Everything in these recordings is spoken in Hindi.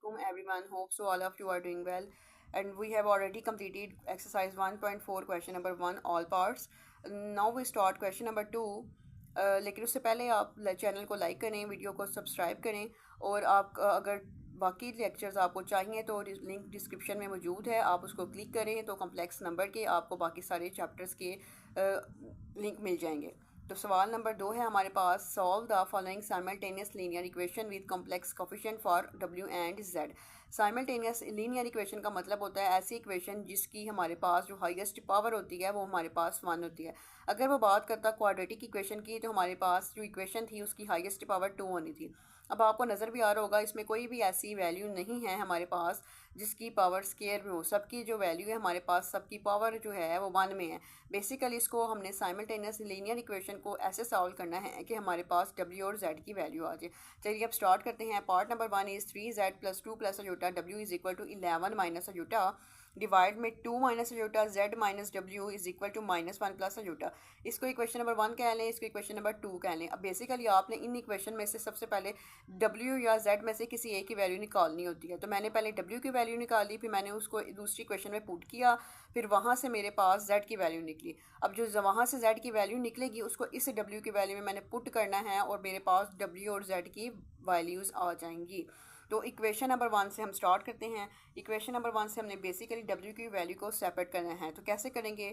Assalamualaikum everyone. Hope so all of you are doing well. And we have already completed exercise 1.4 question number 1 all parts. Now we start question number 2. लेकिन उससे पहले आप चैनल को लाइक करें, वीडियो को सब्सक्राइब करें और आप अगर बाकी लेक्चर्स आपको चाहिए तो लिंक डिस्क्रिप्शन में मौजूद है, आप उसको क्लिक करें तो कॉम्प्लेक्स नंबर के आपको बाकी सारे चैप्टर्स के लिंक मिल जाएंगे। तो सवाल नंबर 2 है हमारे पास, solve the following simultaneous linear equation with complex coefficient for w and z। Simultaneous linear equation का मतलब होता है ऐसी इक्वेशन जिसकी हमारे पास जो हाईएस्ट पावर होती है वो हमारे पास 1 होती है। अगर वो बात करता क्वाड्रेटिक इक्वेशन की तो हमारे पास जो इक्वेशन थी उसकी हाईएस्ट पावर 2 होनी थी। अब आपको नज़र भी आ रहा होगा इसमें कोई भी ऐसी वैल्यू नहीं है हमारे पास जिसकी पावर स्केयर में हो, सबकी जो वैल्यू है हमारे पास सबकी पावर जो है वो 1 में है। बेसिकली इसको हमने साइमल्टेनियस लीनियर इक्वेशन को ऐसे सॉल्व करना है कि हमारे पास w और z की वैल्यू आ जाए। चलिए अब स्टार्ट करते हैं। Part number 1 is 3z plus 2 plus iota w is equal to 11 minus iota divide में 2 minus iota z minus w is equal to -1 plus iota. इसको इक्वेशन नंबर 1 कह लें, इसको इक्वेशन नंबर 2 कह लें। अब बेसिकली आपने इन इक्वेशन में से सबसे पहले w या z में से किसी एक की वैल्यू निकालनी होती है। तो मैंने पहले w की वैल्यू निकाली, फिर मैंने उसको दूसरी इक्वेशन में पुट किया, फिर वहाँ से मेरे पास z की वैल्यू निकली। अब जो वहाँ से z की वैल्यू निकलेगी उसको इस w की वैल्यू में मैंने पुट करना है और मेरे पास w और z की वैल्यूज़ आ जाएंगी। तो इक्वेशन नंबर 1 से हम स्टार्ट करते हैं। इक्वेशन नंबर 1 से हमने बेसिकली w की वैल्यू को सेपरेट करना है। तो कैसे करेंगे,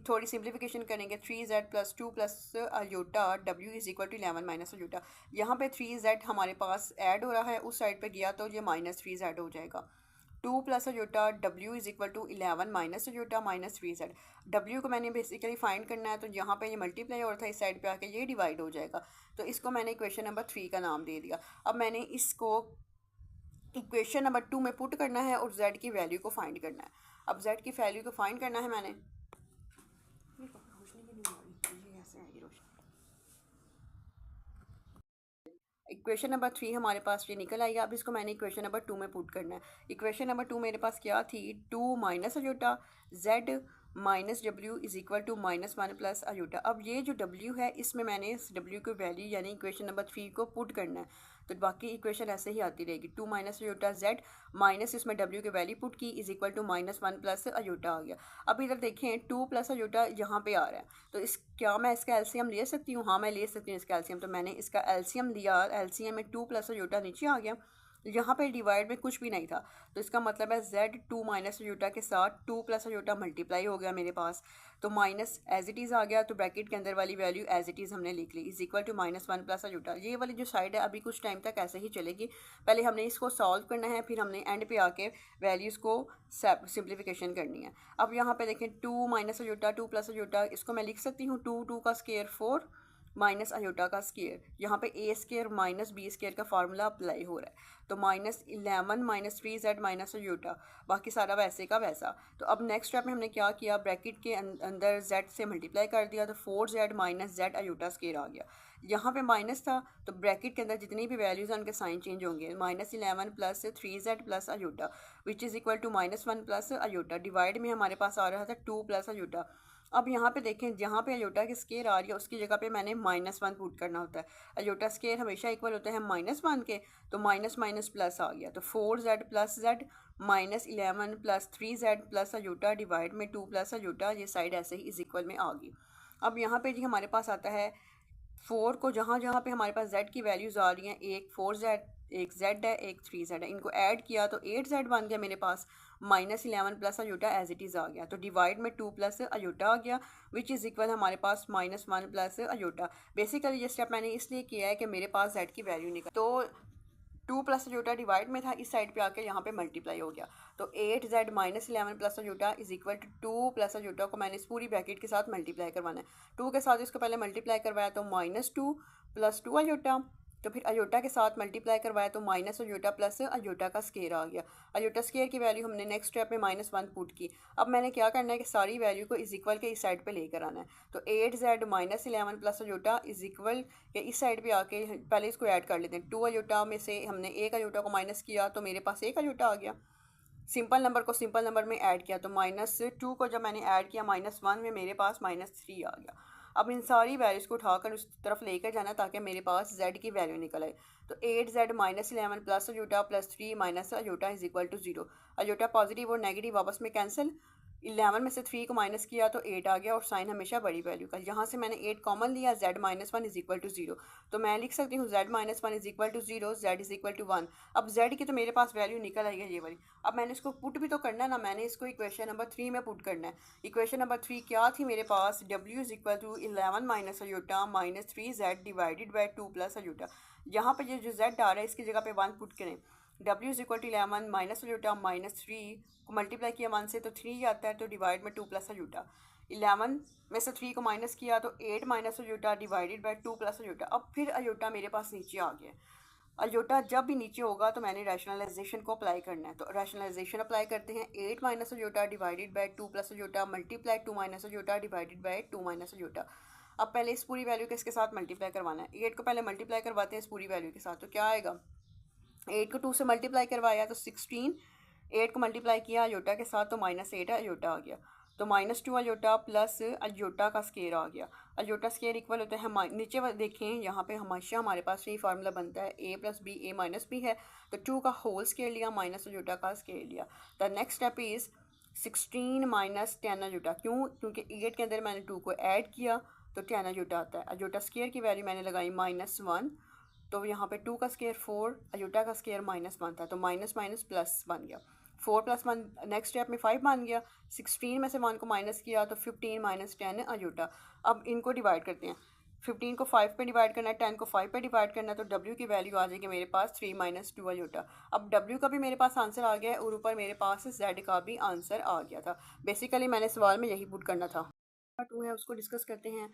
थोड़ी सिंप्लीफिकेशन करेंगे। 3z plus 2 plus iota w is equal to 11 minus iota. यहाँ पे 3z हमारे पास ऐड हो रहा है, उस साइड पे गया तो ये -3z हो जाएगा। 2 plus iota w is equal to 11 minus iota minus 3z। w को मैंने बेसिकली फाइंड करना है, तो यहाँ पे ये मल्टीप्लाई हो रहा था, इस साइड पे आके ये डिवाइड हो जाएगा। तो इसको मैंने इक्वेशन नंबर 3 का नाम दे दिया। अब मैंने इसको इक्वेशन नंबर 2 में पुट करना है और z की वैल्यू को फाइंड करना है। अब z की वैल्यू को फाइंड करना है मैंने, इक्वेशन नंबर 3 हमारे पास ये निकल आई। अब इसको मैंने इक्वेशन नंबर 2 में पुट करना है। इक्वेशन नंबर 2 मेरे पास क्या थी, 2 minus iota z minus w is equal to -1 plus iota. अब ये जो w है इसमें मैंने इस w की वैल्यू यानी इक्वेशन नंबर 3 को पुट करना है, तो बाकी इक्वेशन ऐसे ही आती रहेगी। 2 माइनस अयोटा z माइनस इसमें w की वैल्यू पुट की is equal to -1 plus iota आ गया। अब इधर देखें 2 प्लस अयोटा यहाँ पे आ रहा है, तो इस क्या मैं इसका एलसीएम ले सकती हूँ? हाँ मैं ले सकती हूँ इसका एलसीएम। तो मैंने इसका एलसीएम लिया, एलसीएम में 2 प्लस अयोटा नीचे आ गया, यहाँ पे डिवाइड में कुछ भी नहीं था, तो इसका मतलब है z 2 माइनस अयोटा के साथ 2 प्लस अयोटा मल्टीप्लाई हो गया मेरे पास, तो माइनस एज इट इज़ आ गया। तो ब्रैकेट के अंदर वाली वैल्यू एज इट इज़ हमने लिख ली is equal to -1 plus iota. ये वाली जो साइड है अभी कुछ टाइम तक ऐसे ही चलेगी। पहले हमने इसको सॉल्व करना है, फिर हमने एंड पे आके वैल्यूज़ को सिंप्लीफिकेशन करनी है। अब यहाँ पे देखें 2 माइनस अयोटा 2 प्लस अयोटा, इसको मैं लिख सकती हूँ 2 का स्केयर 4 माइनस अयोटा का स्केयर। यहाँ पे a square minus B square का फार्मूला अप्लाई हो रहा है, तो -11 माइनस 3z माइनस अयोटा, बाकी सारा वैसे का वैसा। तो अब नेक्स्ट स्टेप में हमने क्या किया, ब्रैकेट के अंदर z से मल्टीप्लाई कर दिया, तो 4z minus z iota square आ गया। यहाँ पे माइनस था तो ब्रैकेट के अंदर जितनी भी वैल्यूज़ हैं उनके साइन चेंज होंगे। -11 plus 3z plus iota which is equal to -1 plus iota, divide में हमारे पास आ रहा था 2 प्लस अयोटा। अब यहाँ पे देखें जहाँ पे अयोटा की स्केयर आ रही है उसकी जगह पे मैंने -1 पुट करना होता है। अयोटा स्केयर हमेशा इक्वल होता है -1 के, तो माइनस माइनस प्लस आ गया, तो 4z plus z -11 plus 3z plus iota divide में 2 प्लस अयोटा, ये साइड ऐसे ही इज इक्वल में आ गई। अब यहाँ पे जी हमारे पास आता है 4 को जहाँ जहाँ पे हमारे पास z की वैल्यूज़ आ रही हैं, एक 4z एक z है एक 3z है, इनको ऐड किया तो 8z बन गया मेरे पास, -11 plus iota as it is आ गया, तो डिवाइड में 2 प्लस अयोटा आ गया विच इज़ इक्वल हमारे पास -1 प्लस अयोटा। बेसिकली ये स्टेप मैंने इसलिए किया है कि मेरे पास z की वैल्यू निकल, तो 2 प्लस अयोटा डिवाइड में था, इस साइड पे आके यहाँ पे मल्टीप्लाई हो गया, तो 8z -11 plus iota is equal to 2 plus iota को मैंने इस पूरी ब्रैकेट के साथ मल्टीप्लाई करवाना है। 2 के साथ इसको पहले मल्टीप्लाई करवाया तो -2 प्लस 2 अयोटा, तो फिर अयोटा के साथ मल्टीप्लाई करवाया तो माइनस अयोटा प्लस अयोटा का स्केयर आ गया। अयोटा स्केयर की वैल्यू हमने नेक्स्ट स्टेप में -1 पुट की। अब मैंने क्या करना है कि सारी वैल्यू को इज इक्वल के इस साइड पे लेकर आना है, तो 8z -11 plus iota is equal के इस साइड पे आके पहले इसको ऐड कर लेते हैं। 2 अयोटा में से हमने 1 अयोटा को माइनस किया तो मेरे पास 1 अयोटा आ गया। सिंपल नंबर को सिंपल नंबर में ऐड किया तो -2 को जब मैंने ऐड किया -1 में मेरे पास -3 आ गया। अब इन सारी वैल्यूज़ को उठाकर उस तरफ लेकर जाना ताकि मेरे पास z की वैल्यू निकल आए। तो 8z minus 11 plus iota plus 3 minus iota is equal to 0। Iota positive और नेगेटिव आपस में कैंसिल, 11 में से 3 को माइनस किया तो 8 आ गया और साइन हमेशा बड़ी वैल्यू का। यहाँ से मैंने 8 कॉमन लिया, z minus 1 is equal to 0। तो मैं लिख सकती हूँ z minus 1 is equal to 0, z is equal to 1। अब z की तो मेरे पास वैल्यू निकल आई है ये वाली। अब मैंने इसको पुट भी तो करना है ना, मैंने इसको इक्वेशन नंबर 3 में पुट करना है। इक्वेशन नंबर 3 क्या थी मेरे पास, w is equal to 11 minus iota minus 3z divided by 2 plus iota. यहाँ पर ये जो z आ रहा है इसकी जगह पे 1 पुट करें। w is equal to 11 minus iota minus 3 को मल्टीप्लाई किया 1 से तो 3 आता है, तो डिवाइड में 2 प्लस अयोटा। 11 में से 3 को माइनस किया तो 8 minus iota divided by 2 plus iota. अब फिर अयोटा मेरे पास नीचे आ गया। अयोटा जब भी नीचे होगा तो मैंने रैशनलाइजेशन को अप्लाई करना है। तो रैशनलाइजेशन अप्लाई करते हैं। 8 minus iota divided by 2 plus aorta multiply 2 minus iota divided by 2 minus aorta. अब पहले इस पूरी वैल्यू को इसके साथ मल्टीप्लाई करवाना है। 8 को पहले मल्टीप्लाई करवाते हैं इस पूरी वैल्यू के साथ, तो क्या आएगा, 8 को 2 से मल्टीप्लाई करवाया तो 16, 8 को मल्टीप्लाई किया अयोटा के साथ तो माइनस 8 अयोटा आ गया। तो -2 अयोटा प्लस अयोटा का स्केयर आ गया। अयोटा स्केयर इक्वल होता है, नीचे देखें यहाँ पे हमेशा हमारे पास यही फार्मूला बनता है a plus B, a minus B है तो 2 का होल स्केयर लिया माइनस अयोटा का स्केयर लिया। The next step is 16 minus 10 iota. क्यों, क्योंकि 8 के अंदर मैंने 2 को ऐड किया तो 10 अयोटा आता है। अयोटा स्केयर की वैल्यू मैंने लगाई -1, तो यहाँ पे 2 का स्केयर 4, अयोटा का स्केयर -1 था तो माइनस माइनस प्लस बन गया। 4 + 1 नेक्स्ट स्टेप में 5 बन गया। 16 में से 1 को माइनस किया तो 15 माइनस 10 अयोटा। अब इनको डिवाइड करते हैं। 15 को 5 पे डिवाइड करना है, 10 को 5 पे डिवाइड करना है, तो w की वैल्यू आ जाएगी मेरे पास 3 - 2 अयोटा। अब w का भी मेरे पास आंसर आ गया है और ऊपर मेरे पास z का भी आंसर आ गया था। बेसिकली मैंने सवाल में यही पुट करना था। 2 है उसको डिस्कस करते हैं।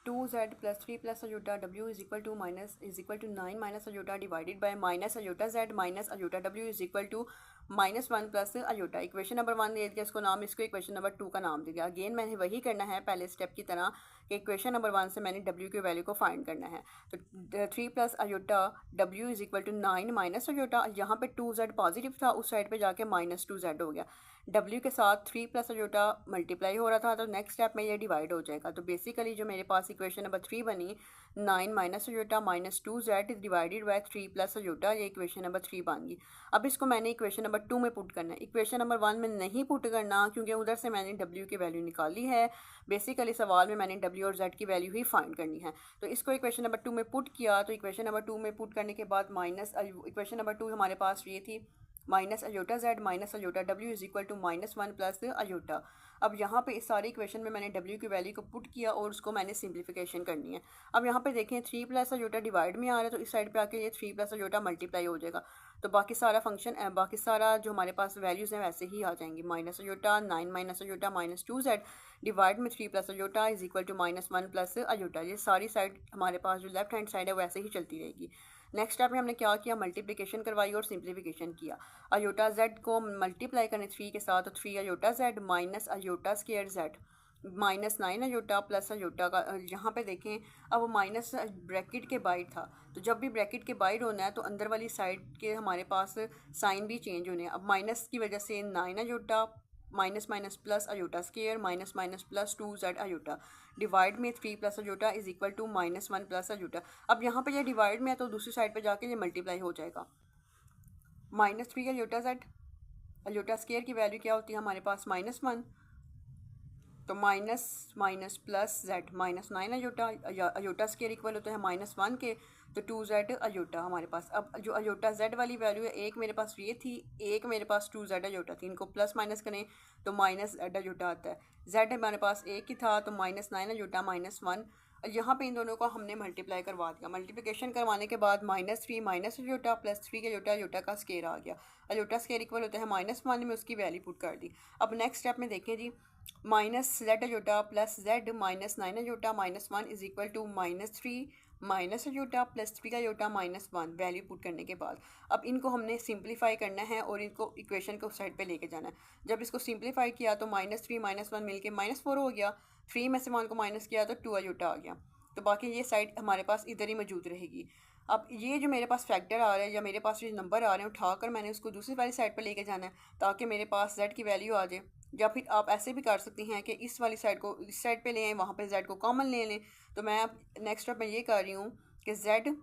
2z plus 3 plus iota w is equal to 9 minus iota divided by minus iota z minus iota w is equal to -1 plus iota. Equation number 1 दे दिया इसको नाम, इसको इक्वेशन नंबर 2 का नाम दे दिया। अगेन मैंने वही करना है पहले स्टेप की तरह कि इक्वेशन नंबर 1 से मैंने w की वैल्यू को फाइंड करना है। तो 3 plus iota w is equal to 9 minus iota. यहाँ पे 2z पॉजिटिव था, उस साइड पे जाके -2z हो गया। w के साथ 3 प्लस अयोटा मल्टीप्लाई हो रहा था तो नेक्स्ट स्टेप में ये डिवाइड हो जाएगा। तो बेसिकली जो मेरे पास इक्वेशन नंबर 3 बनी 9 minus iota -2z divided by 3 plus iota, ये इक्वेशन नंबर 3 बन गई। अब इसको मैंने इक्वेशन नंबर 2 में पुट करना है। इक्वेशन नंबर 1 में नहीं पुट करना क्योंकि उधर से मैंने w की वैल्यू निकाली है। बेसिकली सवाल में मैंने w और z की वैल्यू ही फाइंड करनी है। तो इसको इक्वेशन नंबर 2 में पुट किया तो इक्वेशन नंबर 2 में पुट करने के बाद इक्वेशन नंबर 2 हमारे पास ये थी minus iota z minus iota w is equal to -1 plus iota. अब यहाँ पे इस सारी इक्वेशन में मैंने w की वैल्यू को पुट किया और उसको मैंने सिंप्लीफिकेशन करनी है। अब यहाँ पे देखें 3 प्लस अयोटा डिवाइड में आ रहा है तो इस साइड पे आके ये 3 प्लस अयोटा मल्टीप्लाई हो जाएगा। तो बाकी सारा फंक्शन बाकी सारा जो हमारे पास वैल्यूज़ हैं वैसे ही आ जाएंगी। Minus iota 9 minus iota -2z divide में 3 plus iota is equal to -1 plus iota. ये सारी साइड हमारे पास जो लेफ्ट हैंड साइड है वैसे ही चलती रहेगी। नेक्स्ट स्टेप में हमने क्या किया, मल्टीप्लिकेशन करवाई और सिंप्लीफिकेशन किया। अयोटा z को मल्टीप्लाई करें 3 के साथ तो 3 iota z minus iota square z -9 iota plus iota का। यहाँ पे देखें अब माइनस ब्रैकेट के बाहर था, तो जब भी ब्रैकेट के बाहर होना है तो अंदर वाली साइड के हमारे पास साइन भी चेंज होने हैं। अब माइनस की वजह से 9 iota minus minus plus iota square minus minus plus 2z iota divide में 3 plus iota is equal to -1 plus iota. अब यहाँ पे ये डिवाइड में है तो दूसरी साइड पे जाके ये मल्टीप्लाई हो जाएगा। -3 अयोटा z, अयोटा स्केयर की वैल्यू क्या होती है हमारे पास -1, तो minus minus plus z -9 iota. Iota square equal होता है -1 के, तो 2z अयोटा हमारे पास। अब जो अयोटा z वाली वैल्यू है एक मेरे पास ये थी, एक मेरे पास 2z अयोटा थी, इनको प्लस माइनस करें तो -z अयोटा आता है। z हमारे पास एक ही था तो -9 अयोटा -1। यहाँ पे इन दोनों को हमने मल्टीप्लाई करवा दिया। मल्टीप्लिकेशन करवाने के बाद -3 minus iota plus 3 iota, iota का स्केयर आ गया। अयोटा स्केयर इक्वल होता है -1 में, उसकी वैल्यू पुट कर दी। अब नेक्स्ट स्टेप में देखें जी, -z iota plus z -9 iota -1 is equal to -3 minus iota plus 3 iota -1 value put करने के बाद अब इनको हमने सिंप्लीफाई करना है और इनको इक्वेशन को साइड पे लेके जाना है। जब इसको सिंप्लीफाई किया तो -3 -1 मिलके -4 हो गया। 3 में से 1 को माइनस किया तो 2 अयोटा आ गया। तो बाकी ये साइड हमारे पास इधर ही मौजूद रहेगी। अब ये जो मेरे पास फैक्टर आ रहा है या मेरे पास जो नंबर आ रहे हैं उठाकर मैंने उसको दूसरी वाली साइड पर लेके जाना है ताकि मेरे पास z की वैल्यू आ जाए। या फिर आप ऐसे भी कर सकती हैं कि इस वाली साइड को इस साइड पे ले आएँ, वहाँ पे z को कॉमन ले लें। तो मैं अब नेक्स्ट स्टेप में ये कर रही हूँ कि z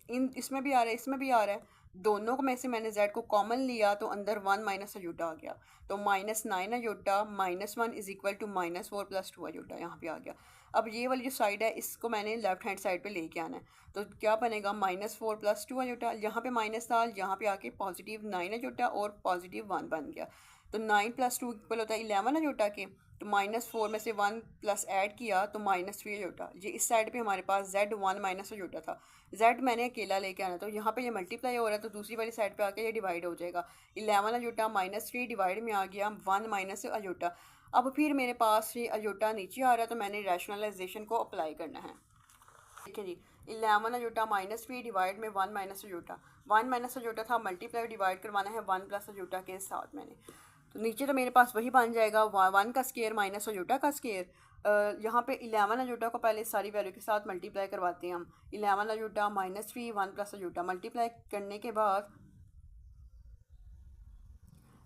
इन इसमें भी आ रहा है, इसमें भी आ रहा है, दोनों को में से मैंने z को कॉमन लिया तो अंदर 1 माइनस अजूटा आ गया। तो -9 अजूटा -1 इज इक्वल टू -4 + 2 अजूटा यहाँ पे आ गया। अब ये वाली जो साइड है इसको मैंने लेफ्ट हैंड साइड पे लेके आना है। तो क्या बनेगा -4 + 2 अजूटा, यहाँ पे माइनस था, यहाँ पे आके +9 अजूटा और +1 बन गया। तो 9 + 2 इक्वल होता है 11 अजूटा के। तो -4 में से 1 प्लस ऐड किया तो -3 अजूटा। ये इस साइड पे हमारे पास z 1 माइनस अजूटा था, z मैंने अकेला लेके आना। तो यहाँ पे ये मल्टीप्लाई हो रहा है तो दूसरी वाली साइड पे आके ये डिवाइड हो जाएगा। 11 अजूटा -3 डिवाइड में आ गया 1 माइनस अजूटा। अब फिर मेरे पास ये अजूटा नीचे आ रहा है तो मैंने रैशनलाइजेशन को अप्लाई करना है। देखिए जी, 11 अजूटा -3 डिवाइड में 1 माइनस अजूटा, 1 माइनस अजूटा था, मल्टीप्लाई डिवाइड करवाना है 1 प्लस अजूटा के साथ मैंने। तो नीचे तो मेरे पास वही बन जाएगा 1 का स्केयर माइनस अजूटा का स्केयर। यहाँ पे 11 अजूटा को पहले सारी वैल्यू के साथ मल्टीप्लाई करवाते हैं हम। 11 अजूटा -3 1 प्लस अजूटा मल्टीप्लाई करने के बाद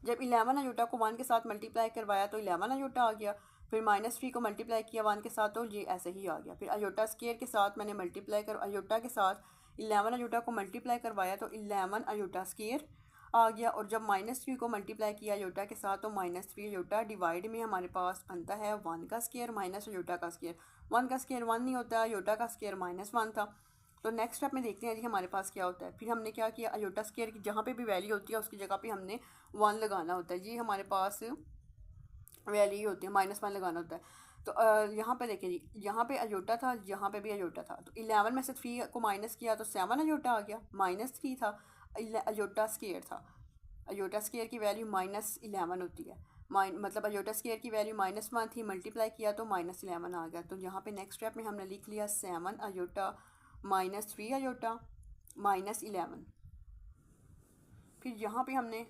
जब 11 अजूटा को 1 के साथ मल्टीप्लाई करवाया तो 11 अजूटा आ गया। फिर -3 को मल्टीप्लाई किया 1 के साथ तो ये ऐसे ही आ गया। फिर अजूटा स्केयर के साथ मैंने मल्टीप्लाई कर अजूटा के साथ 11 अजूटा को मल्टीप्लाई करवाया तो 11 अजूटा स्केयर आ गया। और जब -3 को मल्टीप्लाई किया अजूटा के साथ तो -3 अजूटा डिवाइड में हमारे पास बनता है 1 का स्केयर माइनस अजूटा का स्केयर। 1 का स्केयर 1 नहीं होता, अजूटा का स्केयर -1 था। तो नेक्स्ट स्टेप में देखते हैं जी हमारे पास क्या होता है। फिर हमने क्या किया, अजूटा स्केयर की जहाँ पे भी वैल्यू होती है उसकी जगह पे हमने 1 लगाना होता है। जी हमारे पास वैल्यू होती है -1 लगाना होता है। तो यहाँ पे देखिए जी, यहाँ पे अजूटा था, यहाँ पे भी अजूटा था। तो 11 में से 3 को माइनस किया तो 7 अजूटा आ गया, -3 था, अजूटा स्केयर था। अजूटा स्केयर की वैल्यू -11 होती है। मतलब अजूटा स्केयर की वैल्यू -1 थी, मल्टीप्लाई किया तो -11 आ गया। तो यहाँ पे नेक्स्ट स्टेप में हमने लिख लिया 7 अजूटा -3 अजूटा -11। फिर यहाँ पे हमने